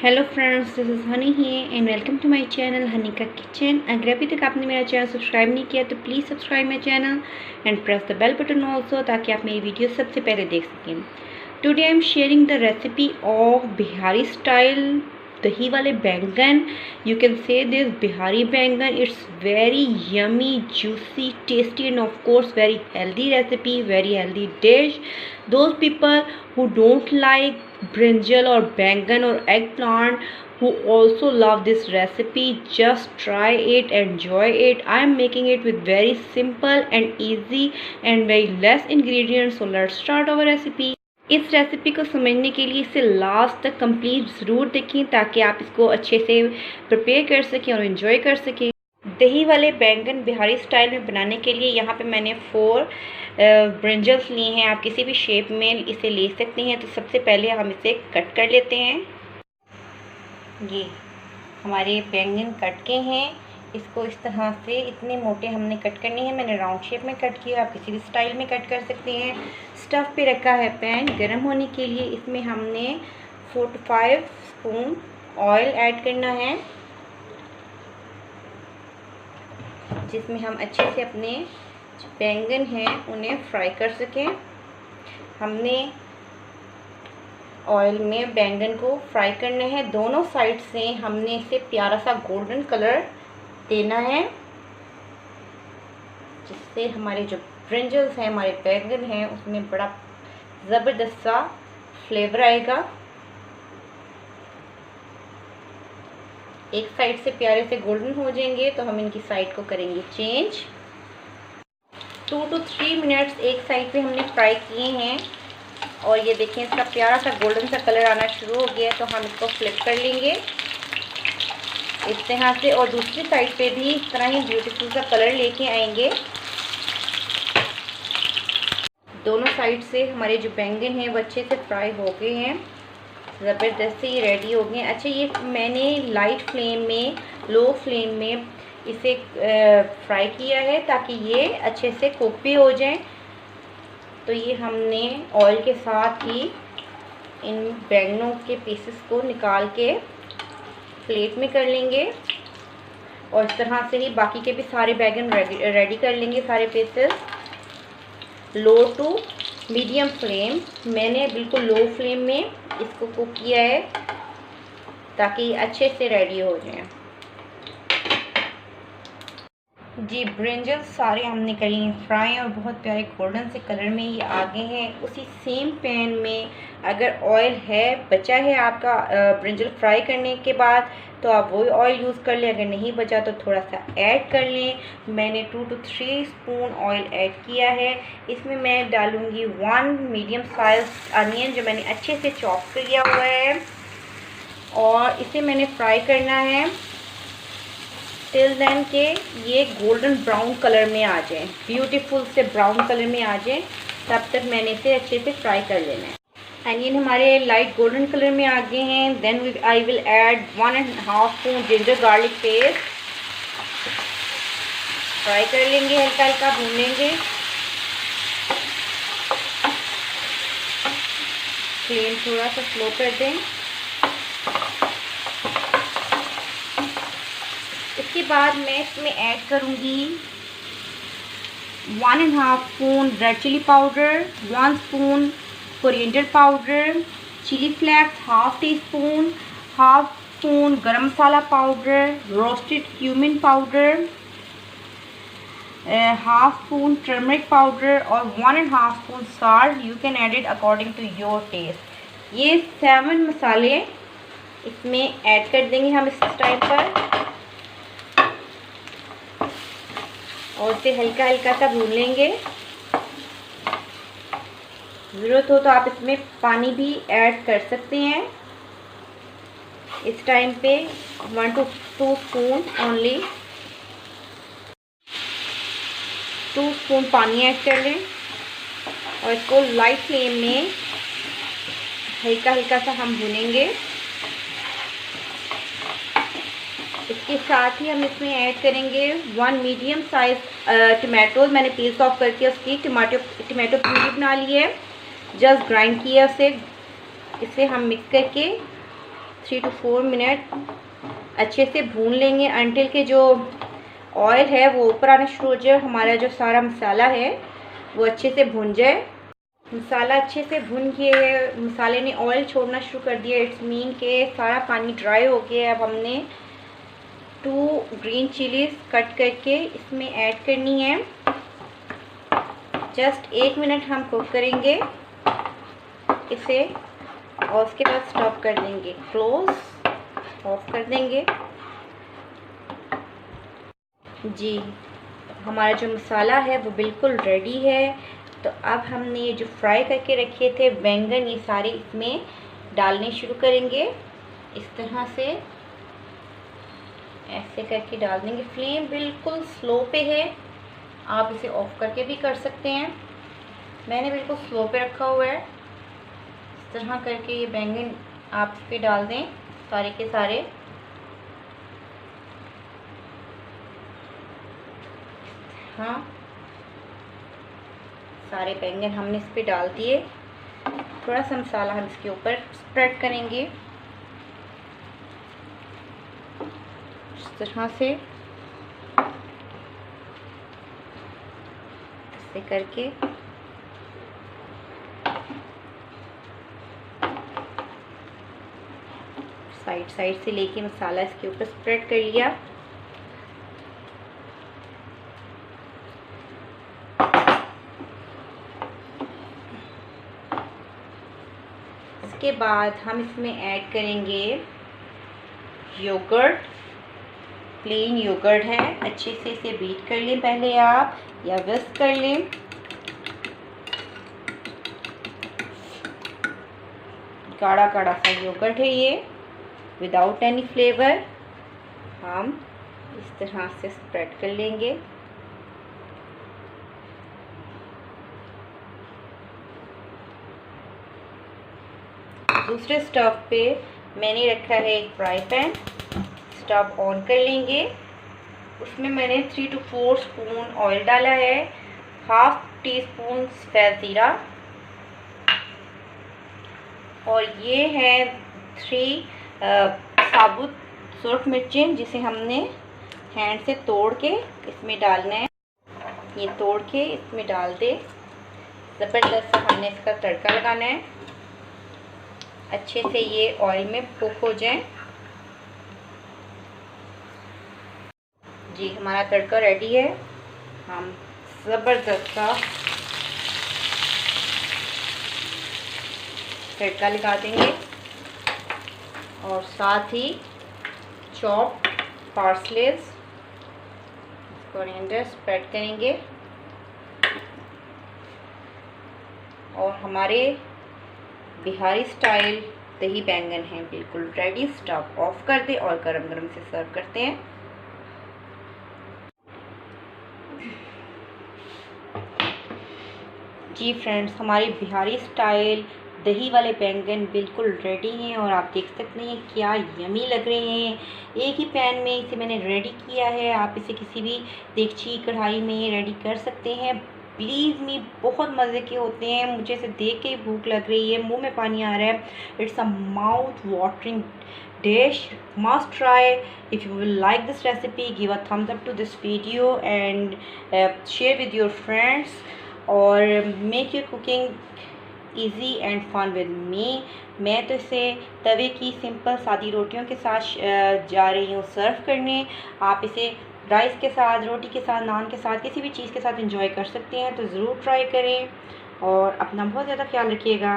Hello friends, this is Honey here and welcome to my channel Honey का किचन। अगर अभी तक आपने मेरा चैनल सब्सक्राइब नहीं किया तो please subscribe my channel and press the bell button also, ताकि आप मेरी वीडियो सबसे पहले देख सकें। Today I am sharing the recipe of Bihari style दही वाले बैंगन। You can say this Bihari baingan, it's very yummy, juicy, tasty and of course very healthy recipe, very healthy dish. Those people who don't like brinjal or bangan or eggplant, who also love this recipe, just try it, enjoy it. I am making it with very simple and easy and very less ingredients. So let's start our recipe. इस recipe को समझने के लिए इसे last तक complete ज़रूर देखें, ताकि आप इसको अच्छे से प्रिपेयर कर सकें और इन्जॉय कर सकें। दही वाले बैंगन बिहारी स्टाइल में बनाने के लिए यहाँ पे मैंने 4 ब्रिंजल्स लिए हैं। आप किसी भी शेप में इसे ले सकते हैं। तो सबसे पहले हम इसे कट कर लेते हैं। ये हमारे बैंगन कट के हैं। इसको इस तरह से इतने मोटे हमने कट करने हैं। मैंने राउंड शेप में कट किया, आप किसी भी स्टाइल में कट कर सकते हैं। स्टफ़ पे रखा है पैन गर्म होने के लिए। इसमें हमने 4 to 5 स्पून ऑयल ऐड करना है, जिसमें हम अच्छे से अपने बैंगन हैं उन्हें फ्राई कर सकें। हमने ऑयल में बैंगन को फ्राई करना है। दोनों साइड से हमने इसे प्यारा सा गोल्डन कलर देना है, जिससे हमारे जो ब्रिंजल्स हैं, हमारे बैंगन हैं, उसमें बड़ा ज़बरदस्त सा फ्लेवर आएगा। एक साइड से प्यारे से गोल्डन हो जाएंगे तो हम इनकी साइड को करेंगे चेंज। 2 to 3 मिनट्स एक साइड पे हमने फ्राई किए हैं और ये देखें इसका प्यारा सा गोल्डन सा कलर आना शुरू हो गया है। तो हम इसको फ्लिप कर लेंगे इस तरह से, और दूसरी साइड पे भी इस तरह ही ब्यूटीफुल सा कलर लेके आएंगे। दोनों साइड से हमारे जो बैंगन हैं वो अच्छे से फ्राई हो गए हैं, ज़बरदस्त से ये रेडी हो गए हैं। अच्छा, ये मैंने लाइट फ्लेम में, लो फ्लेम में इसे फ्राई किया है ताकि ये अच्छे से कुक भी हो जाए। तो ये हमने ऑयल के साथ ही इन बैंगनों के पीसेस को निकाल के प्लेट में कर लेंगे, और इस तरह से ही बाकी के भी सारे बैंगन रेडी कर लेंगे, सारे pieces. Low to medium flame, मैंने बिल्कुल लो फ्लेम में इसको कुक किया है ताकि अच्छे से रेडी हो जाए। जी, ब्रिंजल सारे हमने कर लिए फ्राई और बहुत प्यारे गोल्डन से कलर में ये आ गए हैं। उसी सेम पैन में अगर ऑयल है, बचा है आपका ब्रिंजल फ्राई करने के बाद, तो आप वही ऑयल यूज़ कर लें। अगर नहीं बचा तो थोड़ा सा ऐड कर लें। मैंने 2 to 3 स्पून ऑयल ऐड किया है। इसमें मैं डालूँगी 1 मीडियम साइज अनियन, जो मैंने अच्छे से चॉप किया हुआ है, और इसे मैंने फ्राई करना है टिल देन के ये गोल्डन ब्राउन कलर में आ जाए, ब्यूटीफुल से ब्राउन कलर में आ जाए। तब तक मैंने इसे अच्छे से फ्राई कर लेना है। अनियन हमारे लाइट गोल्डन कलर में आ गए हैं। Then I will add 1.5 spoon ginger garlic paste. Fry कर लेंगे, हल्का हल्का भून लेंगे। फ्लेम थोड़ा सा स्लो कर दें। इसके बाद मैं इसमें ऐड करूँगी 1.5 spoon red chili powder, 1 spoon coriander powder, chili flakes half tea spoon, half spoon garam masala powder, roasted cumin powder, half spoon turmeric powder और 1.5 spoon salt. You can add it according to your taste. ये 7 मसाले इसमें add कर देंगे हम इस time पर, और इसे हल्का हल्का सा भून लेंगे। ज़रूरत हो तो आप इसमें पानी भी ऐड कर सकते हैं। इस टाइम पे 1 to 2 स्पून ओनली, 2 स्पून पानी ऐड कर लें, और इसको लाइट फ्लेम में हल्का हल्का सा हम भूनेंगे। इसके साथ ही हम इसमें ऐड करेंगे 1 मीडियम साइज टमाटोज। मैंने पीस ऑफ करके उसकी टमाटो प्यूरी बना ली है, जस्ट ग्राइंड किया उसे। इसे हम मिक्स करके 3 to 4 मिनट अच्छे से भून लेंगे अंटिल के जो ऑयल है वो ऊपर आना शुरू हो जाए, हमारा जो सारा मसाला है वो अच्छे से भून जाए। मसाला अच्छे से भून के मसाले ने ऑयल छोड़ना शुरू कर दिया, इट्स मीन के सारा पानी ड्राई हो गया। अब हमने 2 ग्रीन चिलीज़ कट करके इसमें ऐड करनी है। जस्ट 1 मिनट हम कुक करेंगे इसे और उसके बाद स्टॉप कर देंगे, क्लोज ऑफ कर देंगे। जी हमारा जो मसाला है वो बिल्कुल रेडी है। तो अब हमने ये जो फ्राई करके रखे थे बैंगन, ये सारे इसमें डालने शुरू करेंगे। इस तरह से ऐसे करके डाल देंगे। फ्लेम बिल्कुल स्लो पे है, आप इसे ऑफ करके भी कर सकते हैं, मैंने बिल्कुल स्लो पे रखा हुआ है। इस तरह करके ये बैंगन आप इस पे डाल दें सारे के सारे। हाँ सारे बैंगन हमने इस पे डाल दिए। थोड़ा सा मसाला हम इसके ऊपर स्प्रेड करेंगे इस तरह से, ऐसे करके साइड साइड से लेके मसाला इसके ऊपर स्प्रेड कर लिया। इसके बाद हम इसमें ऐड करेंगे योगर्ट। प्लेन योगर्ट है, अच्छे से इसे बीट कर लें पहले आप या विस्क कर लें। गाढ़ा गाढ़ा सा योगर्ट है ये, विदाउट एनी फ्लेवर। हम इस तरह से स्प्रेड कर लेंगे। दूसरे स्टव पे मैंने रखा है एक फ्राई पैन, स्टव ऑन कर लेंगे। उसमें मैंने 3 to 4 स्पून ऑयल डाला है, 1/2 टीस्पून सफ़ेद ज़ीरा, और ये है 3 साबुत सुर्ख मिर्चें जिसे हमने हैंड से तोड़ के इसमें डालना है। ये तोड़ के इसमें डाल दे, ज़बरदस्त सा हमने इसका तड़का लगाना है। अच्छे से ये ऑयल में कुक हो जाए। जी हमारा तड़का रेडी है। हम ज़बरदस्त सा तड़का लगा देंगे और साथ ही चॉप पार्सलेज, कोरिएंडर स्प्रेड करेंगे। और हमारे बिहारी स्टाइल दही बैंगन है बिल्कुल रेडी। स्टव ऑफ कर दे और गरम गरम से सर्व करते हैं। जी फ्रेंड्स, हमारी बिहारी स्टाइल दही वाले बैंगन बिल्कुल रेडी हैं और आप देख सकते हैं क्या यमी लग रहे हैं। एक ही पैन में इसे मैंने रेडी किया है, आप इसे किसी भी देगची कढ़ाई में रेडी कर सकते हैं। प्लीज़ मी बहुत मज़े के होते हैं, मुझे इसे देख के भूख लग रही है, मुंह में पानी आ रहा है। It's a mouth watering dish, must try. If you will like this recipe, give a thumbs up to this video and share with your friends or make your cooking easy and fun with me. मैं तो इसे तवे की simple सादी रोटियों के साथ जा रही हूँ सर्व करने। आप इसे राइस के साथ, रोटी के साथ, नान के साथ, किसी भी चीज़ के साथ एंजॉय कर सकते हैं, तो ज़रूर ट्राई करें और अपना बहुत ज़्यादा ख्याल रखिएगा।